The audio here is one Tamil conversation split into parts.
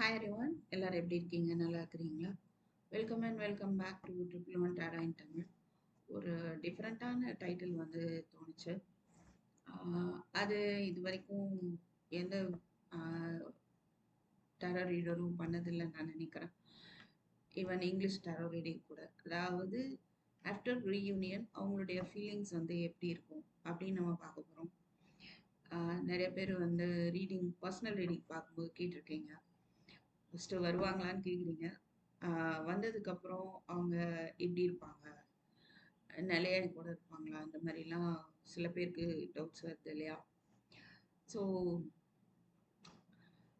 ஹாய் எவ்ரிவன், எல்லாரும் எப்படி இருக்கீங்க? நல்லா இருக்கிறீங்களா? Welcome and welcome back to triple one data in Tamil. ஒரு டிஃப்ரெண்ட்டான டைட்டில் வந்து தோணுச்சு. அது இது வரைக்கும் எந்த டேரோ ரீடரும் பண்ணதில்லைன்னு நான் நினைக்கிறேன். ஈவன் இங்கிலீஷ் டேரோ ரீடிங் கூட. அதாவது ஆஃப்டர் ரீயூனியன் அவங்களுடைய ஃபீலிங்ஸ் வந்து எப்படி இருக்கும் அப்படின்னு நம்ம பார்க்க போகிறோம். நிறைய பேர் வந்து பர்சனல் ரீடிங் பார்க்கும்போது கேட்டிருக்கீங்க. ஃபஸ்ட்டு வருவாங்களான்னு கேட்குறீங்க. வந்ததுக்கப்புறம் அவங்க எப்படி இருப்பாங்க? நிலையா கூட இருப்பாங்களா? அந்த மாதிரிலாம் சில பேருக்கு டவுட்ஸ் வருது இல்லையா? ஸோ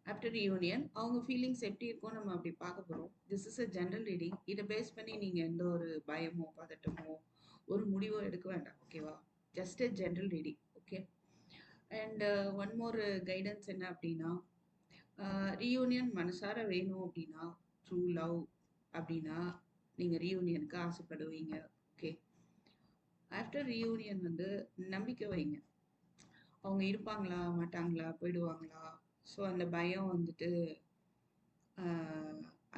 ஆஃப்டர் ரியூனியன் அவங்க ஃபீலிங்ஸ் எப்படி இருக்கும் நம்ம அப்படி பார்க்க போகிறோம். This is a general reading. இதை பேஸ் பண்ணி நீங்கள் எந்த ஒரு பயமோ பதட்டமோ ஒரு முடிவோ எடுக்க வேண்டாம். ஓகேவா? Just a general reading. Okay. And one more guidance என்ன அப்படின்னா, ரீயூனியன் மனசார வேணும் அப்படின்னா, ட்ரூ லவ் அப்படின்னா நீங்கள் ரீயூனியனுக்கு ஆசைப்படுவீங்க. ஓகே. ஆஃப்டர் ரீயூனியன் வந்து நம்பிக்கை வைங்க. அவங்க இருப்பாங்களா மாட்டாங்களா போயிடுவாங்களா? ஸோ அந்த பயம் வந்துட்டு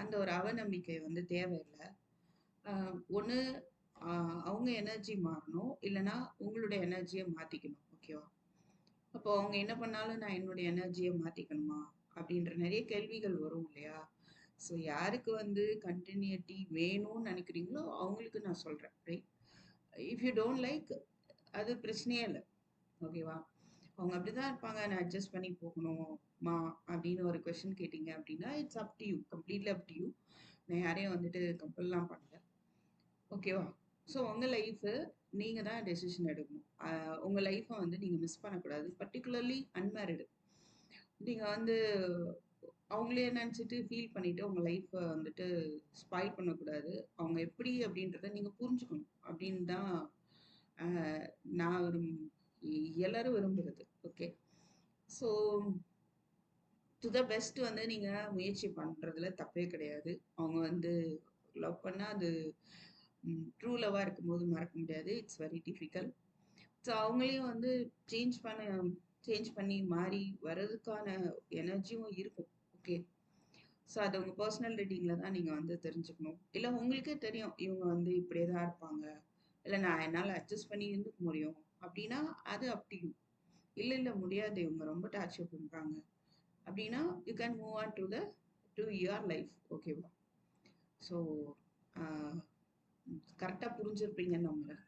அந்த ஒரு அவநம்பிக்கை வந்து தேவையில்லை. ஒன்று அவங்க எனர்ஜி மாறணும், இல்லைன்னா உங்களுடைய எனர்ஜியை மாற்றிக்கணும். ஓகேவா? அப்போ அவங்க என்ன பண்ணாலும் நான் என்னுடைய எனர்ஜியை மாற்றிக்கணுமா அப்படின்ற நிறைய கேள்விகள் வரும் இல்லையா? ஸோ யாருக்கு வந்து கண்டினியூட்டி வேணும்னு நினைக்கிறீங்களோ அவங்களுக்கு நான் சொல்கிறேன். Right? If you don't like, அது பிரச்சனையே இல்லை. ஓகேவா? அவங்க அப்படிதான் இருப்பாங்க, நான் அட்ஜஸ்ட் பண்ணி போகணுமா அப்படின்னு ஒரு கொஸ்டின் கேட்டீங்க அப்படின்னா, it's up to you, completely up to you. நான் யாரையும் வந்துட்டு கம்பல்லாம் பண்ணல. ஓகேவா? ஸோ உங்கள் லைஃபு நீங்கள் தான் டெசிஷன் எடுக்கணும். உங்கள் லைஃப்பை வந்து நீங்கள் மிஸ் பண்ணக்கூடாது. Particularly unmarried. நீங்கள் வந்து அவங்களே நினச்சிட்டு ஃபீல் பண்ணிட்டு உங்கள் லைஃப்பை வந்துட்டு ஸ்பாயில் பண்ணக்கூடாது. அவங்க எப்படி அப்படின்றத நீங்கள் புரிஞ்சுக்கணும் அப்படின்னு தான் நான் எல்லாரும் விரும்புறது. Okay. So to the best வந்து நீங்கள் முயற்சி பண்ணுறதுல தப்பே கிடையாது. அவங்க வந்து லவ் பண்ணால் அது ட்ரூ லவ்வாக இருக்கும்போது மறக்க முடியாது. It's very difficult. ஸோ அவங்களையும் வந்து சேஞ்ச் பண்ணி மாறி வர்றதுக்கான எனர்ஜியும் இருக்கும். ஓகே. ஸோ அது உங்கள் பர்சனல் ரீடிங்கில் தான் நீங்கள் வந்து தெரிஞ்சுக்கணும். இல்லை உங்களுக்கே தெரியும் இவங்க வந்து இப்படியே தான் இருப்பாங்க, இல்லை நான் என்னால் அட்ஜஸ்ட் பண்ணி இருந்துக்க முடியும் அப்படின்னா அது அப் டு யூ. இல்லை முடியாது, இவங்க ரொம்ப டார்ச்சர் பண்ணுறாங்க அப்படின்னா you can move on to your life. ஓகேவா? ஸோ கரெக்டாக புரிஞ்சிருப்பீங்கன்னு நம்புறேன்.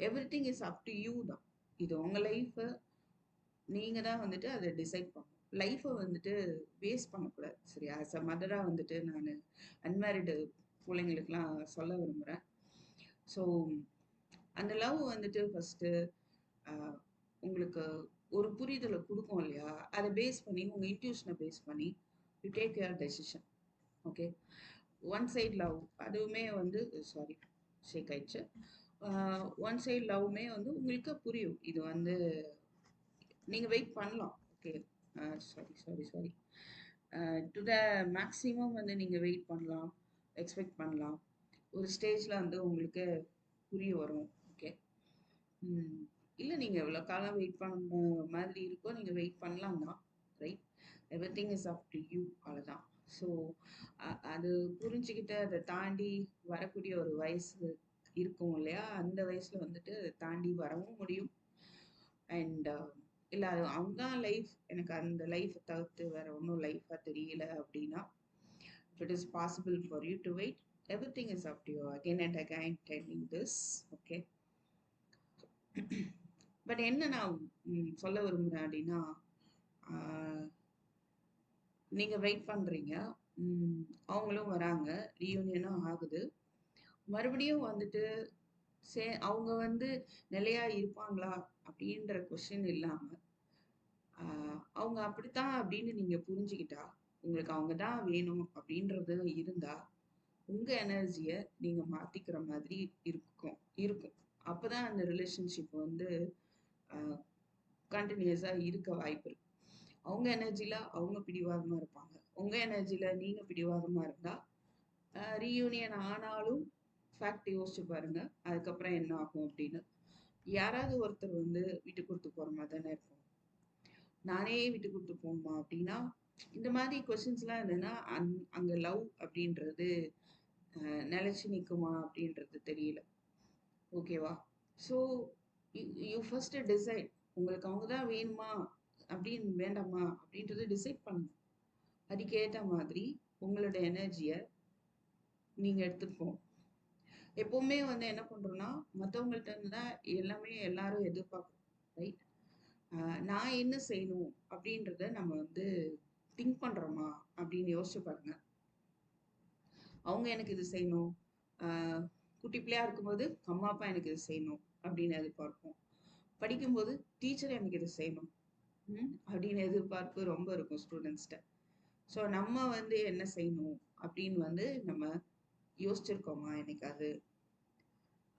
Every thing is up to you தான். இது உங்கள் லைஃப்பை நீங்கள் தான் வந்துட்டு அதை டிசைட் பண்ணணும். லைஃப்பை வந்துட்டு வேஸ்ட் பண்ணக்கூடாது. சரி, ஆஸ் அ மதராக வந்துட்டு நான் அன்மேரிடு பிள்ளைங்களுக்கெலாம் சொல்ல விரும்புகிறேன். ஸோ அந்த லவ் வந்துட்டு ஃபஸ்ட்டு உங்களுக்கு ஒரு புரிதலை கொடுக்கும் இல்லையா? அதை பேஸ் பண்ணி உங்கள் இன்ட்யூஷனை பேஸ் பண்ணி you take your decision. Okay. One side love அதுவுமே வந்து சாரி ஷேக் ஆயிடுச்சு. ஒன் சைட் லவ்வுமே வந்து உங்களுக்கு புரியும். இது வந்து நீங்கள் வெயிட் பண்ணலாம். Okay. Sorry to the maximum வந்து நீங்கள் வெயிட் பண்ணலாம், எக்ஸ்பெக்ட் பண்ணலாம். ஒரு ஸ்டேஜில் வந்து உங்களுக்கு புரிய வரும். ஓகே. இல்லை நீங்கள் எவ்வளோ காலம் வெயிட் பண்ண மாதிரி இருக்கோ நீங்கள் வெயிட் பண்ணலாம் தான். Right? Every thing is up to you. அவ்வளோதான். ஸோ அது புரிஞ்சுக்கிட்டு அதை தாண்டி வரக்கூடிய ஒரு வயசு இருக்கும் இல்லையா? அந்த வயசில் வந்துட்டு தாண்டி வரவும் முடியும். அண்ட் இல்லை அது அவங்க லைஃப், எனக்கு அந்த லைஃப்பை தவிர்த்து வேற ஒன்றும் லைஃபாக தெரியல அப்படின்னா, if it is possible for you to wait, everything is up to you. Again and again telling this. Okay. But என்ன நான் சொல்ல விரும்புகிறேன் அப்படின்னா, நீங்கள் வெயிட் பண்ணுறீங்க, அவங்களும் வராங்க, ரீயூனியனும் ஆகுது. மறுபடியும் வந்துட்டு அவங்க வந்து நிலையா இருப்பாங்களா அப்படின்ற கொஸ்டின் இல்லாமல் அவங்க அப்படித்தான் அப்படின்னு நீங்கள் புரிஞ்சுக்கிட்டா, உங்களுக்கு அவங்க தான் வேணும் அப்படின்றது இருந்தா உங்க எனர்ஜியை நீங்க மாத்திக்கிற மாதிரி இருக்கும் இருக்கும். அப்பதான் அந்த ரிலேஷன்ஷிப் வந்து கண்டினியூஸா இருக்க வாய்ப்பு இருக்கு. அவங்க எனர்ஜில அவங்க பிடிவாதமா இருப்பாங்க, உங்க எனர்ஜில நீங்க பிடிவாதமா இருந்தா ரீயூனியன் ஆனாலும் ஃபேக்ட் யோசிச்சு பாருங்க அதுக்கப்புறம் என்ன ஆகும் அப்படின்னு. யாராவது ஒருத்தர் வந்து விட்டு கொடுத்து போற மாதிரி தானே இருக்கும். நானே விட்டு கொடுத்து போகணுமா அப்படின்னா இந்த மாதிரி கொஸ்டின்ஸ்லாம் இருந்ததுன்னா அங்க லவ் அப்படின்றது நிலைச்சு நிக்குமா அப்படின்றது தெரியல. ஓகேவா? So you first decide. உங்களுக்கு அவங்க தான் வேணுமா அப்படின்னு வேண்டாமா அப்படின்றத டிசைட் பண்ணுங்க. அதுக்கேற்ற மாதிரி உங்களோட எனர்ஜியை நீங்க எடுத்துக்கணும். எப்பவுமே வந்து என்ன பண்றோம்னா, மத்தவங்கள்ட்ட இருந்து தான் எல்லாமே எல்லாரும் எதிர்பார்க்குறோம். ரைட்? நான் என்ன செய்யணும் அப்படின்றத நம்ம வந்து திங்க் பண்றோமா அப்படின்னு யோசிச்சு பாருங்க. அவங்க எனக்கு இது செய்யணும். ஆஹ் குட்டி பிள்ளையா இருக்கும்போது அம்மா அப்பா எனக்கு இது செய்யணும் அப்படின்னு எதிர்பார்ப்போம். படிக்கும்போது டீச்சர் எனக்கு இது செய்யணும் அப்படின்னு எதிர்பார்ப்பு ரொம்ப இருக்கும் ஸ்டூடெண்ட்ஸ்கிட்ட. ஸோ நம்ம வந்து என்ன செய்யணும் அப்படின்னு வந்து நம்ம யோசிச்சிருக்கோமா என்னைக்காவது?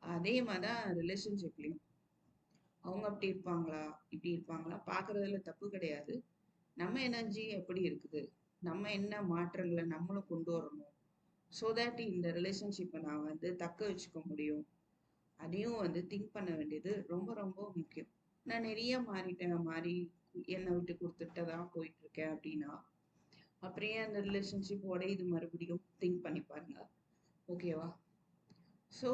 அதே மாதிரி தான் ரிலேஷன்ஷிப்லையும் அவங்க அப்படி இருப்பாங்களா இப்படி இருப்பாங்களா பார்க்கறதுல தப்பு கிடையாது. நம்ம எனர்ஜி எப்படி இருக்குது, நம்ம என்ன மாற்றங்களை நம்மளும் கொண்டு வரணும், ஸோ தட் இந்த ரிலேஷன்ஷிப்பை நான் வந்து தக்க வச்சுக்க முடியும். அதையும் வந்து திங்க் பண்ண வேண்டியது ரொம்ப ரொம்ப முக்கியம். நான் நிறைய மாறிட்டேன், மாறி என்னை விட்டு கொடுத்துட்டு தான் போயிட்டு இருக்கேன் அப்படின்னா அப்புறம் ஏன் அந்த ரிலேஷன்ஷிப் உடையுது மறுபடியும் திங்க் பண்ணி பாருங்க. ஓகேவா? ஸோ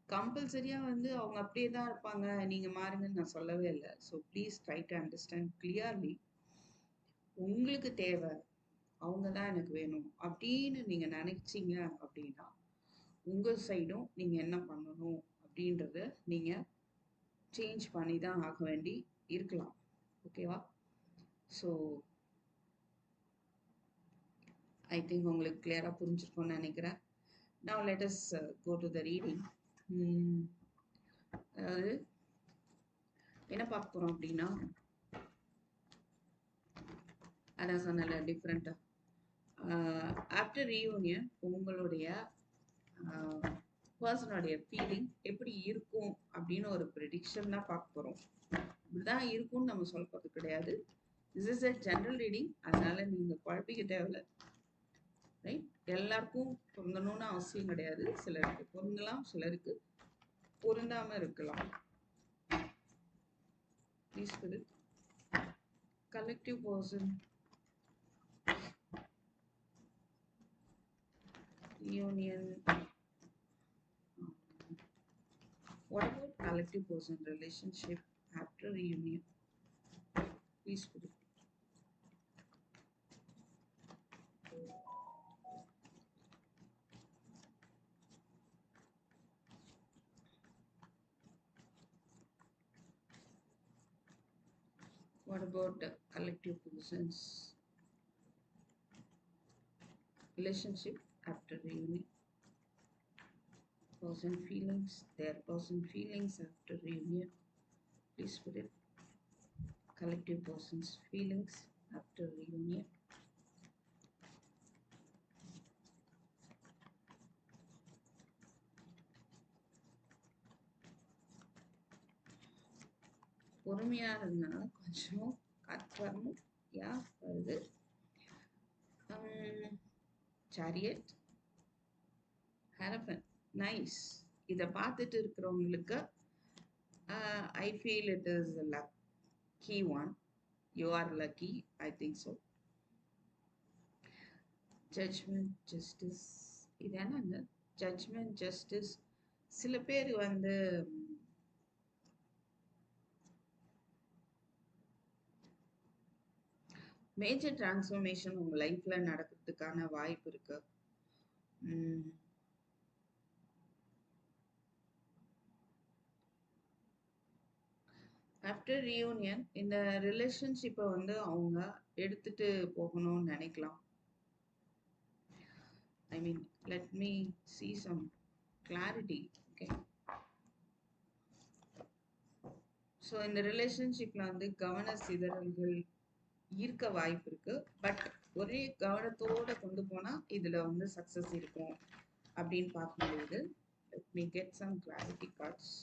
கம்பல்சரியா வந்து அவங்க அப்படியே தான் இருப்பாங்க, நீங்க மாறுங்கன்னு நான் சொல்லவே இல்லை. So please try to understand clearly. உங்களுக்கு தேவை அவங்க தான் எனக்கு வேணும் அப்படின்னு நீங்க நினைச்சீங்க அப்படின்னா உங்க சைடும் நீங்க என்ன பண்ணணும் அப்படின்றத நீங்க சேஞ்ச் பண்ணி தான் ஆக வேண்டி இருக்கலாம். ஓகேவா? ஸோ ஐ திங்க் உங்களுக்கு கிளியரா புரிஞ்சிருக்கும்னு நினைக்கிறேன். Now let us go to the reading. அதாவது என்ன பார்க்க போறோம் அப்படின்னா, அதான் சொன்னல டிஃப்ரெண்டா ஆஃப்டர் ரீயூனியன் உங்களுடைய பர்சனுடைய ஃபீலிங் எப்படி இருக்கும் அப்படின்னு ஒரு ப்ரெடிக்ஷன் தான் பார்க்க போறோம். இப்படிதான் இருக்கும்னு நம்ம சொல்ல போறது கிடையாது. This is a general reading. அதனால நீங்க குழப்பிக்க தேவையில்ல. ரைட்? எல்லாருக்கும் பொருந்தணும்னு அவசியம் கிடையாது. சிலருக்கு பொருந்தலாம், சிலருக்கு பொருந்தாம இருக்கலாம். ப்ளீஸ் புரியுது. Collective person, reunion. What about collective person relationship after reunion? Please put it. What about collective persons relationship after reunion? Person feelings, their person feelings after reunion. Please put it. Collective persons feelings after reunion. பொறுமையா இருந்தா கொஞ்சம் காற்று வரணும். யா வருது. Chariot, hierophant, nice. இதை பார்த்துட்டு இருக்கிறவங்களுக்கு I feel it is a lucky one. You are lucky, I think so. Judgment, justice. இது என்னங்க? Judgment, justice. சில பேர் வந்து மேஜர் டிரான்ஸ்ஃபர்மேஷன் உங்க லைஃப்ல நடக்கிறதுக்கான வாய்ப்பு இருக்கு. ஆஃப்டர் ரியூனியன் இந்த ரிலேஷன்ஷிப்பை வந்து அவங்க எடுத்துட்டு போகணும்னு நினைக்கலாம். I mean let me see some clarity. Okay, so இந்த ரிலேஷன்ஷிப்ல வந்து கவன சிதறல்கள் இருக்க வாய்ப்பு இருக்கு. பட் ஒரே கவனத்தோட கொண்டு போனா இதுல வந்து சக்சஸ் இருக்கும் அப்படின்னு பார்க்க முடியுது. Let me get some clarity cards.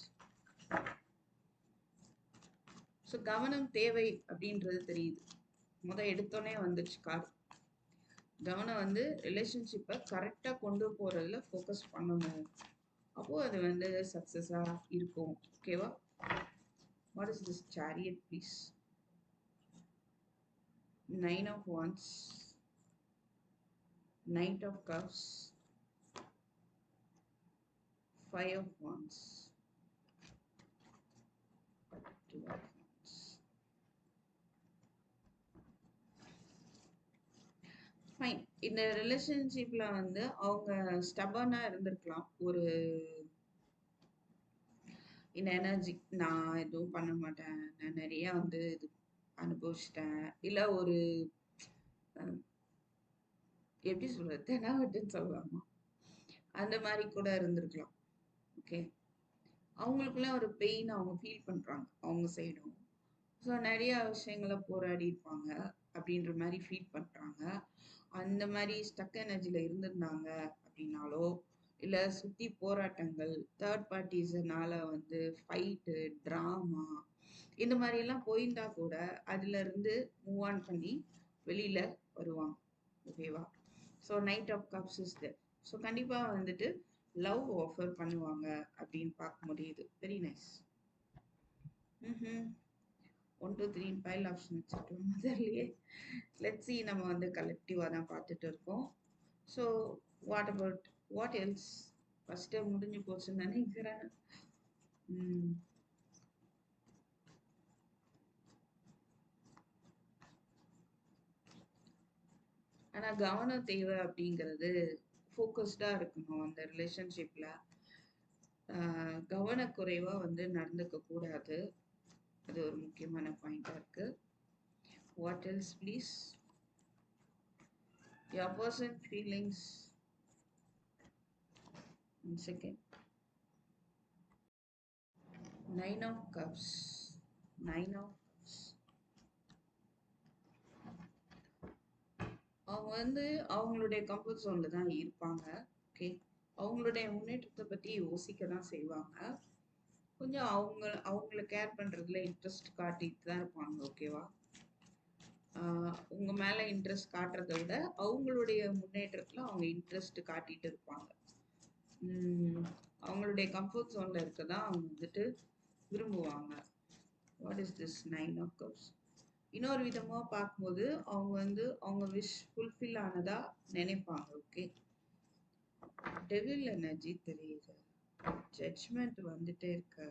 So கவனம் தேவை அப்படின்றது தெரியுது. எடுத்தோடனே வந்துச்சு கார்டு. கவனம் வந்து ரிலேஷன்ஷிப்பை கரெக்டாக கொண்டு போறதுல ஃபோக்கஸ் பண்ணணும். அப்போ அது வந்து சக்சஸா இருக்கும். ஓகேவா? What is this chariot please? 9 of Wands. Knight of Cups, Five of Wands, Two of Wands. Fine. இந்த ரிலேஷன்ஷிப்ல வந்து அவங்க ஸ்டபர்னா இருந்திருக்கலாம். ஒரு இந்த எனர்ஜி நான் எதுவும் பண்ண மாட்டேன். நான் நிறைய வந்து இது அனுபவிச்சிட்டேன். இல்ல ஒரு எப்படி சொல்றது? தெனாவட்டுன்னு சொல்லலாமா? அந்த மாதிரி கூட இருந்திருக்கலாம். ஓகே. அவங்களுக்குள்ள ஒரு பெயின் அவங்க ஃபீல் பண்றாங்க. அவங்க சைடும். ஸோ நிறைய விஷயங்கள போராடி இருப்பாங்க. அப்படின்ற மாதிரி ஃபீல் பண்றாங்க. அந்த மாதிரி ஸ்டக் எனர்ஜில இருந்திருந்தாங்க அப்படின்னாலோ, இல்ல சுத்தி போராட்டங்கள், தேர்ட் பார்ட்டிஸ்னால வந்து ஃபைட்டு, டிராமா இந்த மாதிரி எல்லாம் போயிருந்தா கூட அதுல இருந்து மூவ் ஆன் பண்ணி வெளியில வருவாங்க. ஓகேவா? So knight of cups is there. So கண்டிப்பா வந்துட்டு லவ் ஆஃபர் பண்ணுவாங்க அப்படின்னு பார்க்க முடியுது. Very nice. 1 2 3 ஃபைல் ஆப்ஷன் வச்சுருக்கோம் முதல்லயே. லெட்ஸ் சி, நம்ம வந்து கலெக்டிவாக தான் பார்த்துட்டு இருக்கோம். So what about what else? First முடிஞ்சு போச்சுன்னு நினைக்கிறேன். ஆனா கவனம் தேவை அப்படிங்கிறது, ஃபோக்கஸ்டா இருக்கணும் அந்த ரிலேஷன்ஷிப்ல. கவனக்குறைவா வந்து நடந்துக்க கூடாது. அது ஒரு முக்கியமான பாயிண்டா இருக்கு. What else please? your person feelings. 1 second. 9 of cups. 9 of cups. அவங்க வந்து அவங்களுடைய கம்ஃபர்ட் ஜோன்ல தான் இருப்பாங்க. ஓகே. அவங்களுடைய முன்னேற்றத்தை பத்தி யோசிக்க தான் செய்வாங்க. கொஞ்சம் அவங்கள கேர் பண்றதுல இன்ட்ரெஸ்ட் காட்டிட்டு தான் இருப்பாங்க. ஓகேவா? உங்க மேல இன்ட்ரெஸ்ட் காட்டுறதை விட அவங்களுடைய முன்னேற்றத்துல அவங்க இன்ட்ரெஸ்ட் காட்டிட்டு இருப்பாங்க. அவங்களுடைய கம்ஃபர்ட் ஜோன்ல இருக்கதான் அவங்க வந்துட்டு விரும்புவாங்க. What is this 9 of cups? இன்னொரு விதமா பார்க்கும்போது அவங்க வந்து அவங்க விஷ் ஃபுல்ஃபில் ஆனதா நினைப்பாங்க. ஓகே. டெவில் எனர்ஜி தெரியுது. ஜட்ஜ்மெண்ட் வந்துட்டே இருக்கு.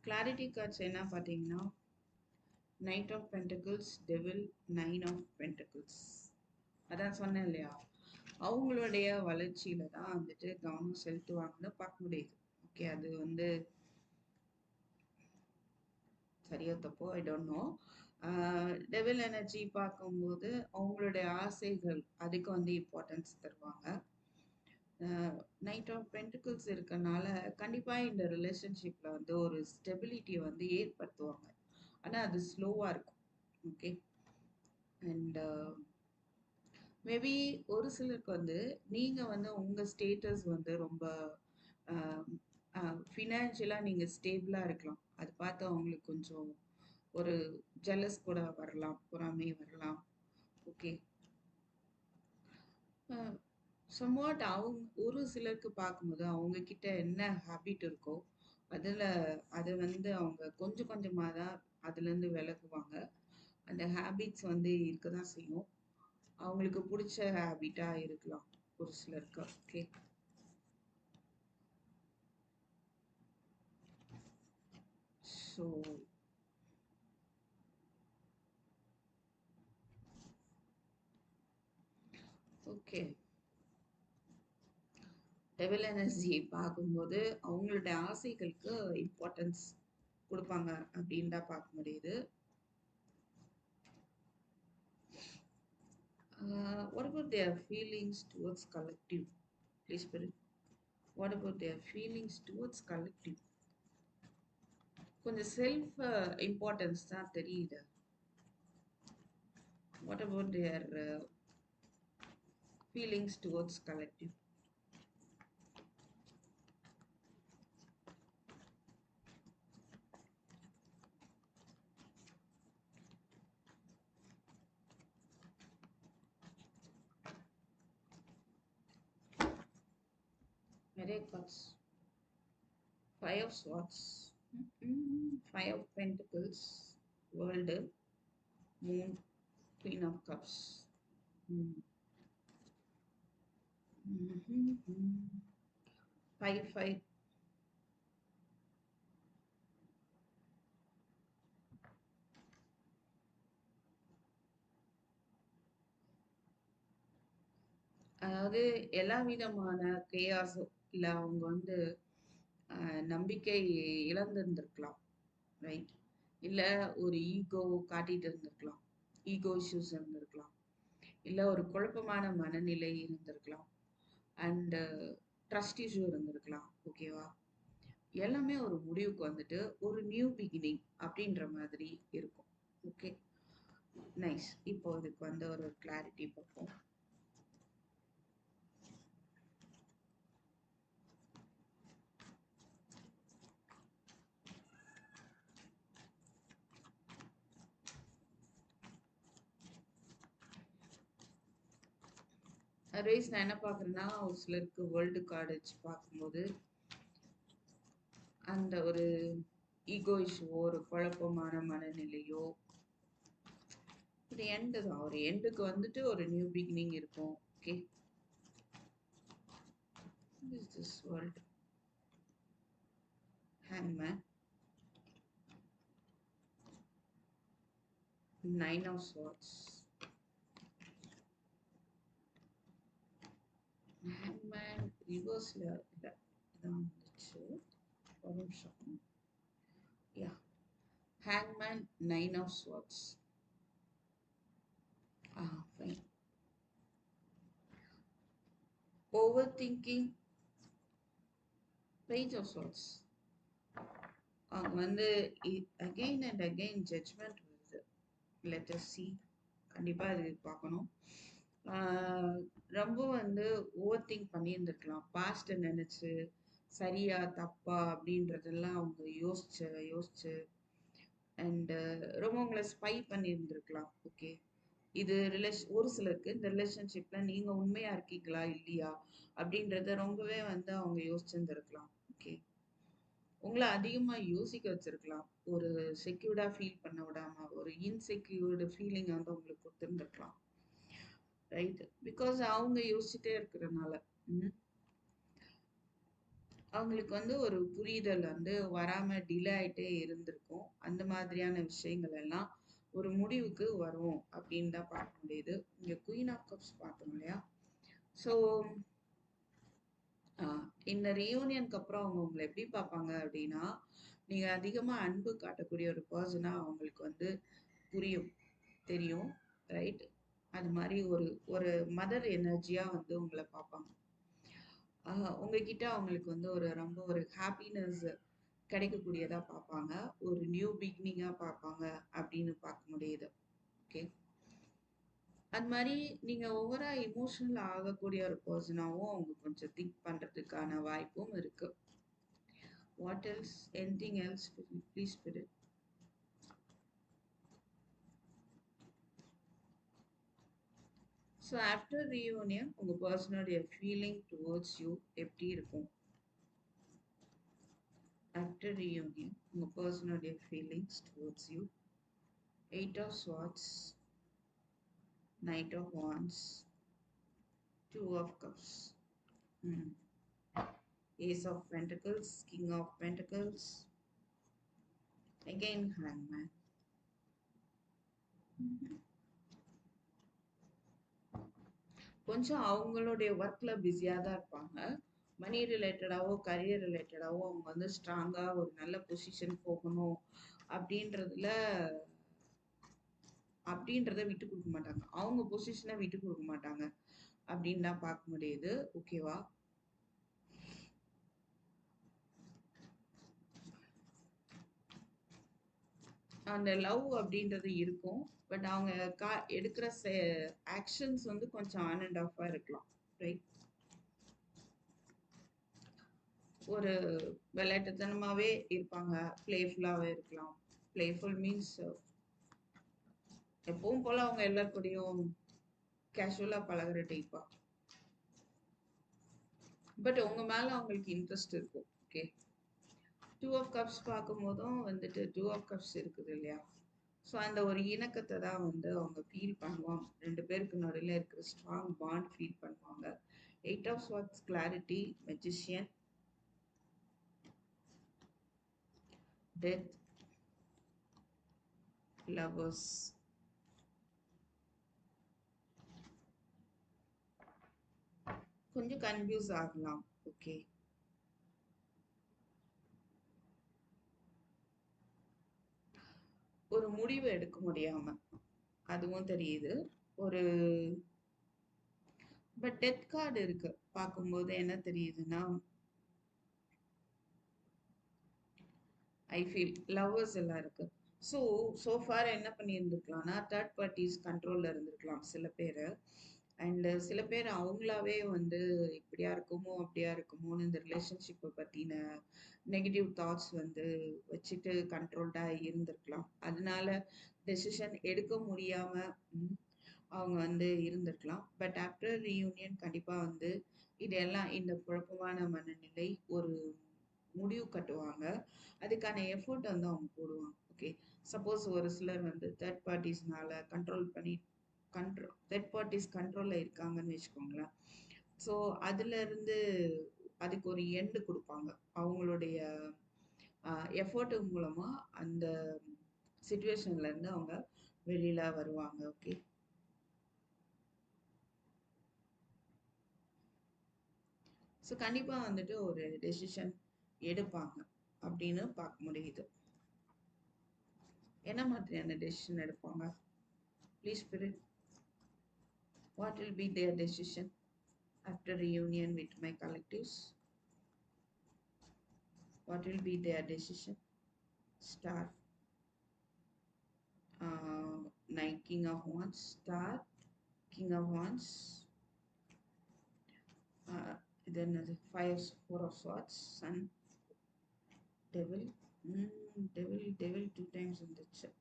கிளாரிட்டி கார்ட்ஸ் என்ன பார்த்தீங்கன்னா, knight of pentacles, devil, 9 of pentacles. அதான் சொன்னேன் இல்லையா, அவங்களுடைய வளர்ச்சியில தான் வந்துட்டு கவனம் செலுத்துவாங்கன்னு பார்க்க முடியுது. ஓகே. அது வந்து சரியா தப்போ I don't know. Devil energy பார்க்கும்போது அவங்களுடைய ஆசைகள் அதுக்கு வந்து இம்பார்ட்டன்ஸ் தருவாங்க. நைட் ஆஃப் பென்டிகிள்ஸ் இருக்கனால கண்டிப்பா இந்த ரிலேஷன்ஷிப்ல வந்து ஒரு ஸ்டெபிலிட்டியை வந்து ஏற்படுத்துவாங்க. ஆனா அது ஸ்லோவா இருக்கும். ஓகே. அண்ட் மேபி ஒரு சிலருக்கு வந்து நீங்க வந்து உங்க ஸ்டேட்டஸ் வந்து ரொம்ப ஃபினான்ஷியலா நீங்க ஸ்டேபிளா இருக்கலாம். அது பார்த்து அவங்களுக்கு கொஞ்சம் ஒரு ஜெலஸ் கூட வரலாம், பொறாமை வரலாம். ஓகே. சம்வாட் அவங்க ஒரு சிலருக்கு பார்க்கும்போது அவங்க கிட்ட என்ன ஹேபிட் இருக்கோ அதுல அதை வந்து அவங்க கொஞ்சம் கொஞ்சமா தான் அதுல இருந்து விலகுவாங்க. அந்த ஹேபிட்ஸ் வந்து இருக்கதான் செய்யும். அவங்களுக்கு பிடிச்ச ஹேபிட்டா இருக்கலாம் ஒரு சிலருக்கு. Okay. So okay. Devil energy பார்க்கும்போது அவங்களுடைய ஆசைகளுக்கு இம்பார்ட்டன்ஸ் கொடுப்பாங்க அப்படின்னு தான் பார்க்க முடியுது. What about their feelings towards collective? Please, Spirit. What about their feelings towards collective? கொஞ்சம் செல்ஃப் இம்பார்ட்டன்ஸ் தான் தெரியுது. What about their feelings towards collective? நிறைய cards. 5 of swords. 5 of pentacles. World. Moon. Queen of cups. ம். 5, 5. அதாவது எல்லா விதமான கேயாஸும் இல்ல அவங்க வந்து நம்பிக்கை இழந்திருந்திருக்கலாம். ரைட்? இல்ல ஒரு ஈகோ காட்டிட்டு இருந்திருக்கலாம். ஈகோ இஷ்யூஸ் இருந்திருக்கலாம். இல்ல ஒரு குழப்பமான மனநிலை இருந்திருக்கலாம். அண்ட் ட்ரஸ்ட் இஷ்யூ இருந்திருக்கலாம். ஓகேவா? எல்லாமே ஒரு முடிவுக்கு வந்துட்டு ஒரு நியூ பிகினிங் அப்படின்ற மாதிரி இருக்கும். Okay, nice. இப்போ இதுக்கு வந்து ஒரு கிளாரிட்டி பார்ப்போம். அதர்வைஸ் நான் என்ன பார்க்குறேன்னா, ஒரு சிலருக்கு வேர்ல்டு கார்டு வச்சு பார்க்கும்போது அந்த ஒரு ஈகோ இஷ்யூவோ ஒரு குழப்பமான மனநிலையோ இது எண்டு தான். ஒரு எண்டுக்கு வந்துட்டு ஒரு நியூ பிகினிங் இருக்கும். ஓகே, இஸ் திஸ் வேர்ல்ட் ஹேங்மேன், 9 ஆஃப் ஸ்வார்ட்ஸ், ஹேங்மேன் ரிவர்ஸ்ல இல்ல இதான் வந்துச்சு. ஒரு நிமிஷம். யா, ஹேங்மேன் 9 of swords. Fine. Overthinking, page of swords. அவங்க வந்து அகெயின் அண்ட் அகெயின் ஜட்ஜ்மெண்ட் வருது. Let us see. கண்டிப்பா இது பார்க்கணும். ரொம்ப வந்து ஓவர் திங்க் பண்ணியிருந்திருக்கலாம். பாஸ்ட்டை நினைச்சு சரியா தப்பா அப்படின்றதெல்லாம் அவங்க யோசிச்சு யோசிச்சு அண்ட் ரொம்ப உங்களை ஸ்பை பண்ணியிருந்திருக்கலாம். ஓகே, இது ஒரு சிலருக்கு இந்த ரிலேஷன்ஷிப்ல நீங்க உண்மையா இருக்கீங்களா இல்லையா அப்படின்றத ரொம்பவே வந்து அவங்க யோசிச்சிருந்திருக்கலாம். ஓகே, உங்கள அதிகமா யோசிக்க வச்சிருக்கலாம். ஒரு செக்யூர்டா ஃபீல் பண்ண விடாம, ஒரு இன்செக்யூர்டு ஃபீலிங் வந்து உங்களுக்கு குடுத்திருந்திருக்கலாம். ரைட்? பிகாஸ் அவங்க யோசிச்சுட்டே இருக்கிறனால. ம். அவங்களுக்கு வந்து ஒரு புரிதல் வந்து வராம டிலே ஆயிட்டே இருந்திருக்கும். அந்த மாதிரியான விஷயங்கள் எல்லாம் ஒரு முடிவுக்கு வரும் அப்படின்னு தான் பார்க்க முடியுது. இங்க குயின் ஆஃப் கப்ஸ் பார்த்தோம் இல்லையா? ஸோ இந்த ரியூனியனுக்கு அப்புறம் அவங்க உங்களை எப்படி பார்ப்பாங்க அப்படின்னா, நீங்க அதிகமா அன்பு காட்டக்கூடிய ஒரு பர்சனா அவங்களுக்கு வந்து புரியும், தெரியும். ரைட்? அது மாதிரி ஒரு ஒரு மதர் எனர்ஜியா வந்து உங்களை பார்ப்பாங்க. உங்ககிட்ட அவங்களுக்கு வந்து ஒரு ரொம்ப ஒரு ஹாப்பினஸ் கிடைக்கக்கூடியதா பார்ப்பாங்க. ஒரு நியூ பிகினிங்கா பார்ப்பாங்க அப்படின்னு பார்க்க முடியுது. ஓகே, அது மாதிரி நீங்க ஓவரா இமோஷனல் ஆகக்கூடிய ஒரு பர்சனாவும் அவங்க கொஞ்சம் திங்க் பண்றதுக்கான வாய்ப்பும் இருக்கு. What else, anything else please spirit? So after reunion உங்க பர்சனுடைய ஃபீலிங் டுவர்ட்ஸ் யூ எப்படி இருக்கும்? After reunion, உங்க பர்சனுடைய feelings towards you. 8 of swords, Knight of wands, 2 of cups, Ace of pentacles, King of pentacles, again hangman. கொஞ்சம் அவங்களுடைய ஒர்க்ல பிஸியா தான் இருப்பாங்க. மணி ரிலேட்டடாவோ கரியர் ரிலேட்டடாவோ அவங்க வந்து ஸ்ட்ராங்கா ஒரு நல்ல பொசிஷன் போகணும் அப்படின்றதுல அப்படின்றத விட்டு கொடுக்க மாட்டாங்க. அவங்க பொசிஷனை விட்டு கொடுக்க மாட்டாங்க அப்படின்னு தான் பார்க்க முடியுது. ஓகேவா? அந்த லவ் அப்படின்றது இருக்கும். பட் அவங்க எடுக்கிற ஆக்ஷன்ஸ் வந்து கொஞ்சம் ஆன் அண்ட் ஆஃபா இருக்கலாம். ரைட்? ஒரு விளையாட்டுத்தனமாவே இருப்பாங்க, பிளேஃபுல்லாவே இருக்கலாம். பிளேஃபுல் மீன்ஸ் எப்பவும் போல அவங்க எல்லாருக்கூடயும் கேஷுவலா பழகுற டைப்பா. பட் உங்க மேல அவங்களுக்கு இன்ட்ரெஸ்ட் இருக்கும். ஓகே, 2 ஆஃப் கப்ஸ் பார்க்கும் போதும் வந்துட்டு 2 ஆஃப் கப்ஸ் இருக்குது இல்லையா? ஸோ அந்த ஒரு இணக்கத்தை தான் வந்து அவங்க ஃபீல் பண்ணுவாங்க. 2 பேருக்கு நடுவுல இருக்கிற ஸ்ட்ராங் பாண்ட் ஃபீல் பண்ணுவாங்க. 8 of swords clarity, magician, death, lovers. கொஞ்சம் கன்ஃபியூஸ் ஆகலாம். ஓகே. ஒரு முடிவு எடுக்க முடியாம, அதுவும் தெரியுது. ஒரு பட் டெத் கார்டு இருக்கு. பார்க்கும்போது என்ன தெரியுதுன்னா, ஐ ஃபீல் லவ்வர்ஸ் எல்லாம் இருக்கு. ஸோ ஃபார் என்ன பண்ணியிருந்துருக்கலாம்னா, தேர்ட் பார்ட்டிஸ் கண்ட்ரோல்ல இருந்திருக்கலாம் சில பேரு. அண்ட் சில பேர் அவங்களாவே வந்து இப்படியா இருக்குமோ, அப்படியா இருக்குமோன்னு இந்த ரிலேஷன்ஷிப்பை பத்தின நெகட்டிவ் தாட்ஸ் வந்து வச்சுட்டு கண்ட்ரோல்டா இருந்திருக்கலாம். அதனால டெசிஷன் எடுக்க முடியாம ம், அவங்க வந்து இருந்திருக்கலாம். பட் ஆஃப்டர் ரீயூனியன் கண்டிப்பா வந்து இதெல்லாம் இந்த குழப்பமான மனநிலை ஒரு முடிவு கட்டுவாங்க. அதுக்கான எஃபோர்ட் வந்து அவங்க போடுவாங்க. ஓகே. சப்போஸ் ஒரு சிலர் வந்து தேர்ட் பார்ட்டிஸ்னால தேர்ட் பார்ட்டிஸ் கண்ட்ரோல்ல இருக்காங்கன்னு வச்சுக்கோங்களேன். ஸோ அதுல இருந்து அதுக்கு ஒரு எண்டு கொடுப்பாங்க. அவங்களுடைய எஃபோர்ட் மூலமா அந்த சுச்சுவேஷன்ல இருந்து அவங்க வெளியில வருவாங்க. ஓகே. ஸோ கண்டிப்பா வந்துட்டு ஒரு டெசிஷன் எடுப்பாங்க அப்படின்னு பார்க்க முடியுது. என்ன மாதிரியான டெசிஷன் எடுப்பாங்க? Please spirit, what will be their decision after reunion with my collectives? What will be their decision? Star, Knight, King of Wands, Star, King of Wands, uh, then Four of Swords, Sun, Devil, Devil 2 times in the check.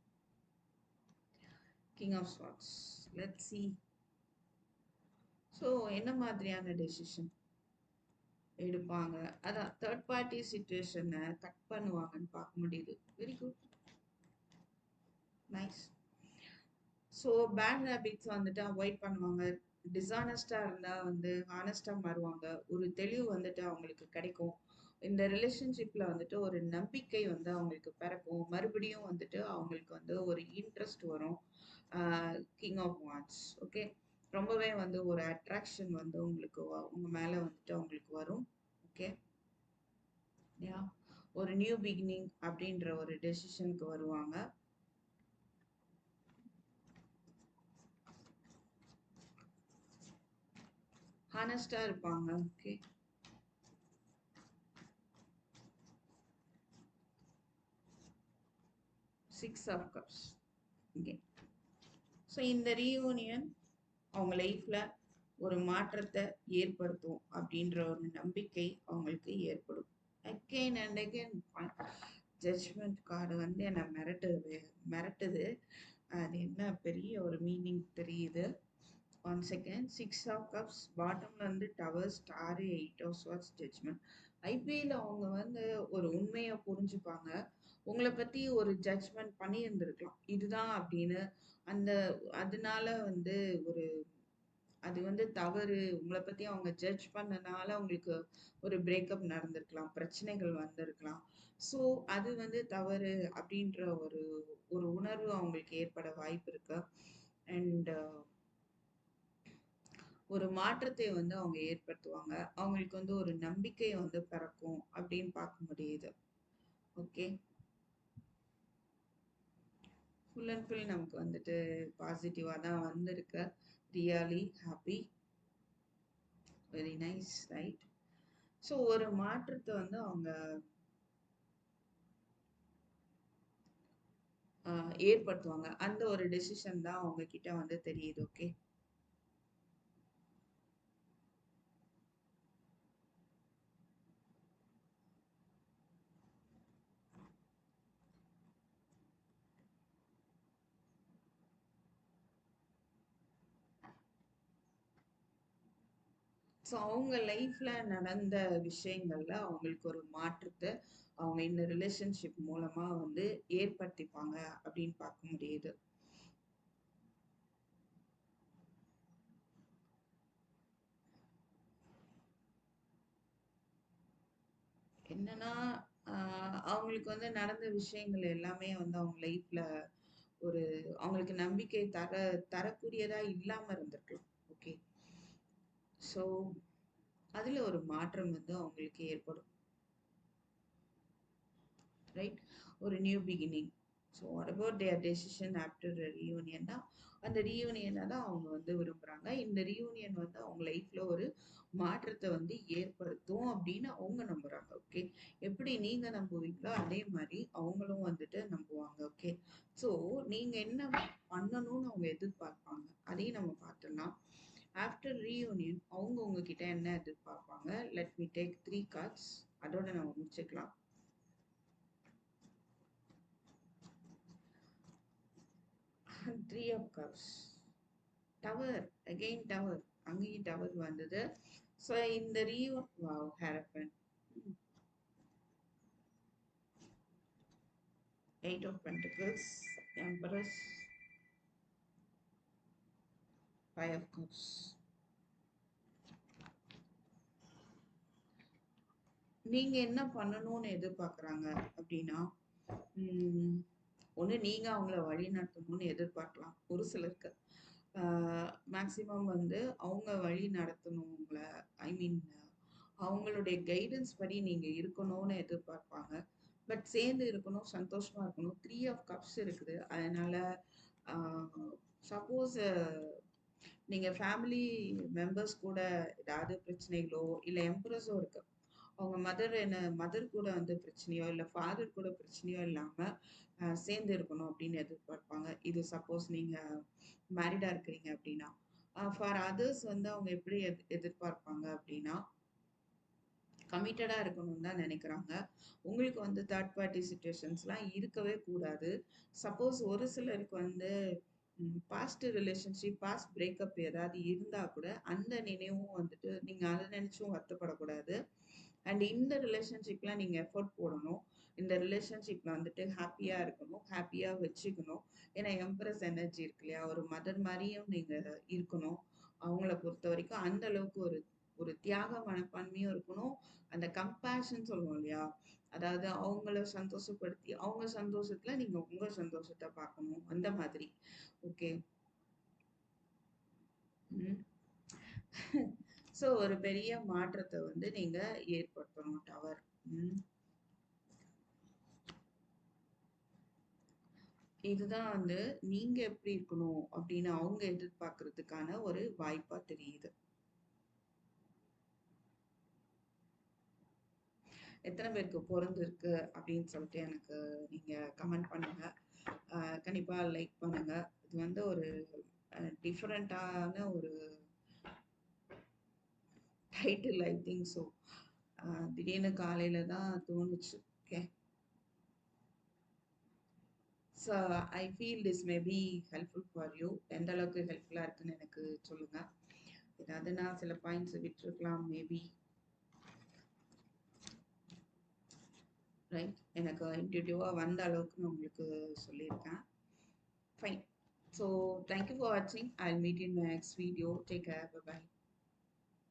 King of Swords. Let's see. So என்ன மாதிரியான டெசிஷன் எடுப்பாங்க? அதான் தேர்ட் பார்ட்டி சுச்சுவேஷனை கட் பண்ணுவாங்கன்னு பார்க்க முடியுது. Very good, nice. So bad habits வந்துட்டு அவாய்ட் பண்ணுவாங்க. டிஸானஸ்டாக இருந்தால் வந்து ஹானஸ்டாக மாறுவாங்க. ஒரு தெளிவு வந்துட்டு அவங்களுக்கு கிடைக்கும். இந்த ரிலேஷன்ஷிப்பில் வந்துட்டு ஒரு நம்பிக்கை வந்து அவங்களுக்கு பிறக்கும். மறுபடியும் வந்துட்டு அவங்களுக்கு வந்து ஒரு இன்ட்ரெஸ்ட் வரும். King of wands. ஓகே. ரொம்பவே வந்து ஒரு அட்ராக்ஷன் வந்து உங்களுக்கு உங்க மேலே வந்துட்டு அவங்களுக்கு வரும். ஓகே. யா, ஒரு நியூ பிகினிங் அப்படின்ற ஒரு டெசிஷனுக்கு வருவாங்க. ஹானஸ்டா இருப்பாங்க. Okay. Six of cups. Okay. So இந்த ரீயூனியன் அவங்க லைஃப்ல ஒரு மாற்றத்தை ஏற்படுத்தும் அப்படின்ற ஒரு நம்பிக்கை அவங்களுக்கு ஏற்படும். Again and again judgement card வந்து என்னை மிரட்டுது. அது என்ன பெரிய ஒரு மீனிங் தெரியுது. One second. Six of cups, பாட்டம்ல இருந்து tower, star, 8 of swords, judgement. IPL அவங்க வந்து ஒரு உண்மையை புரிஞ்சுப்பாங்க. உங்களை பத்தி ஒரு ஜட்ஜ்மெண்ட் பண்ணி இருந்திருக்கலாம் இதுதான் அப்படின்னு. அந்த அதனால வந்து ஒரு அது வந்து தவறு. உங்களை பத்தி அவங்க ஜட்ஜ் பண்ணனால உங்களுக்கு ஒரு பிரேக்கப் நடந்திருக்கலாம், பிரச்சனைகள் வந்திருக்கலாம். ஸோ அது வந்து தவறு அப்படின்ற ஒரு ஒரு உணர்வு அவங்களுக்கு ஏற்பட வாய்ப்பு இருக்கு. அண்ட் ஒரு மாற்றத்தை வந்து அவங்க ஏற்படுத்துவாங்க. அவங்களுக்கு வந்து ஒரு நம்பிக்கை வந்து பிறக்கும் அப்படின்னு பார்க்க முடியுது. ஓகே. ஃபுல் அண்ட் ஃபுல் நமக்கு வந்துட்டு பாசிட்டிவா தான் வந்திருக்கு. Really happy. Very nice, right? So ஒரு மாற்றத்தை வந்து அவங்க ஏற்படுத்துவாங்க. அந்த ஒரு டெசிஷன் தான் அவங்க கிட்ட வந்து தெரியுது. ஓகே. ஸோ அவங்க லைஃப்ல நடந்த விஷயங்கள்ல அவங்களுக்கு ஒரு மாற்றத்தை அவங்க இந்த ரிலேஷன்ஷிப் மூலமா வந்து ஏற்படுத்திப்பாங்க அப்படின்னு பார்க்க முடியுது. என்னன்னா, அவங்களுக்கு வந்து நடந்த விஷயங்கள் எல்லாமே வந்து அவங்க லைஃப்ல ஒரு அவங்களுக்கு நம்பிக்கை தரக்கூடியதா இல்லாம இருந்திருக்கலாம். ஓகே. ஸோ, அதுல ஒரு மாற்றம் வந்து அவங்களுக்கு ஏற்படும். ரைட்? ஒரு new beginning. So what about their decision after ரீயூனியன்னா, அந்த ரீயூனியனை தான் அவங்க வந்து விரும்புறாங்க. இந்த ரீயூனியன் வந்து அவங்க லைஃப்ல ஒரு மாற்றத்தை வந்து ஏற்படுத்தும் அப்படின்னு அவங்க நம்புறாங்க. ஓகே. எப்படி நீங்க நம்புவீங்களோ அதே மாதிரி அவங்களும் வந்துட்டு நம்புவாங்க. ஓகே. ஸோ நீங்க என்ன பண்ணணும்னு அவங்க எதிர்பார்ப்பாங்க அதையும் நம்ம பார்த்துடலாம். ஆஃப்டர் ரீயூனியன் அவங்க உங்ககிட்ட என்ன எதிர்பார்ப்பாங்க? Let me take 3 cards. அதோட நம்ம முடிச்சுக்கலாம். Three of cups, tower, again tower, அங்கேயும் டவர் வந்தது. ஸோ இந்த wow hierophant, eight of pentacles, empress, five of cups. நீங்க என்ன பண்ணணும்னு எதிர்பார்க்குறாங்க அப்படின்னா, ஒன்று நீங்க அவங்கள வழி நடத்தணும்னு எதிர்பார்க்கலாம் ஒரு சிலருக்கு. மேக்சிமம் வந்து அவங்க வழி நடத்தணும் உங்களை. ஐ மீன் அவங்களுடைய கைடன்ஸ் படி நீங்க இருக்கணும்னு எதிர்பார்ப்பாங்க. பட் சேர்ந்து இருக்கணும், சந்தோஷமா இருக்கணும். த்ரீ ஆஃப் கப்ஸ் இருக்குது. அதனால சப்போஸ் நீங்க ஃபேமிலி மெம்பர்ஸ் கூட ஏதாவது பிரச்சனைகளோ இல்லை எம்பரஸோ இருக்கு, அவங்க மதர் கூட வந்து பிரச்சனையோ இல்லை ஃபாதர் கூட பிரச்சனையோ இல்லாம சேர்ந்து இருக்கணும் அப்படின்னு எதிர்பார்ப்பாங்க. இது சப்போஸ் நீங்க மேரிடா இருக்கிறீங்க அப்படின்னா. ஃபார் அதர்ஸ் வந்து அவங்க எப்படி எதிர்பார்ப்பாங்க அப்படின்னா, கமிட்டடா இருக்கணும்னு தான் நினைக்கிறாங்க. உங்களுக்கு வந்து தேர்ட் பார்ட்டி சிச்சுவேஷன்ஸ்லாம் இருக்கவே கூடாது. சப்போஸ் ஒரு சிலருக்கு வந்து பாஸ்ட் ரிலேஷன்ஷிப், பாஸ்ட் பிரேக்கப் ஏதாவது இருந்தா கூட அந்த நினைவும் வந்துட்டு நீங்க அதை நினைச்சும் வருத்தப்படக்கூடாது. அண்ட் இந்த ரிலேஷன்ஷிப்ல நீங்க எஃபோர்ட் போடணும். இந்த ரிலேஷன்ஷிப்ல வந்துட்டு ஹாப்பியா இருக்கணும், ஹாப்பியா வச்சுக்கணும். ஏன்னா எம்பரஸ் எனர்ஜி இருக்கு இல்லையா, ஒரு மதர் மாதிரியும் நீங்க இருக்கணும். அவங்கள பொறுத்த வரைக்கும் அந்த அளவுக்கு ஒரு ஒரு தியாக மனப்பான்மையும் இருக்கணும். அந்த கம்பேஷன் சொல்லுவோம் இல்லையா, அதாவது அவங்கள சந்தோஷப்படுத்தி அவங்க சந்தோஷத்துல நீங்க உங்க சந்தோஷத்தை பார்க்கணும், அந்த மாதிரி. ஓகே. ஸோ ஒரு பெரிய மாற்றத்தை வந்து நீங்க ஏற்படுத்தணும் டவர். இதுதான் வந்து நீங்க எப்படி இருக்கணும் அப்படின்னு அவங்க எதிர்பார்க்கறதுக்கான ஒரு வாய்ப்பா தெரியுது. எத்தனை பேருக்கு பொருந்திருக்கு அப்படின்னு சொல்லிட்டு எனக்கு நீங்க கமெண்ட் பண்ணுங்க. கண்டிப்பா லைக் பண்ணுங்க. இது வந்து ஒரு டிஃப்ரெண்டான ஒரு டைட்டில், ஐ திங்க் ஸோ. திடீர்னு காலையில தான் தோணுச்சு. Okay. So I feel this may be helpful for you. எந்த அளவுக்கு ஹெல்ப்ஃபுல்லாக இருக்குன்னு எனக்கு சொல்லுங்க. ஏதாவது நான் சில பாயிண்ட்ஸ் விட்டுருக்கலாம் மேபி. ரைட்? எனக்கு இன்ட்யூட்டிவாக வந்த அளவுக்கு நான் உங்களுக்கு சொல்லியிருக்கேன். ஃபைன். ஸோ தேங்க்யூ ஃபார் வாட்சிங். I will meet in my next video. Take care. By.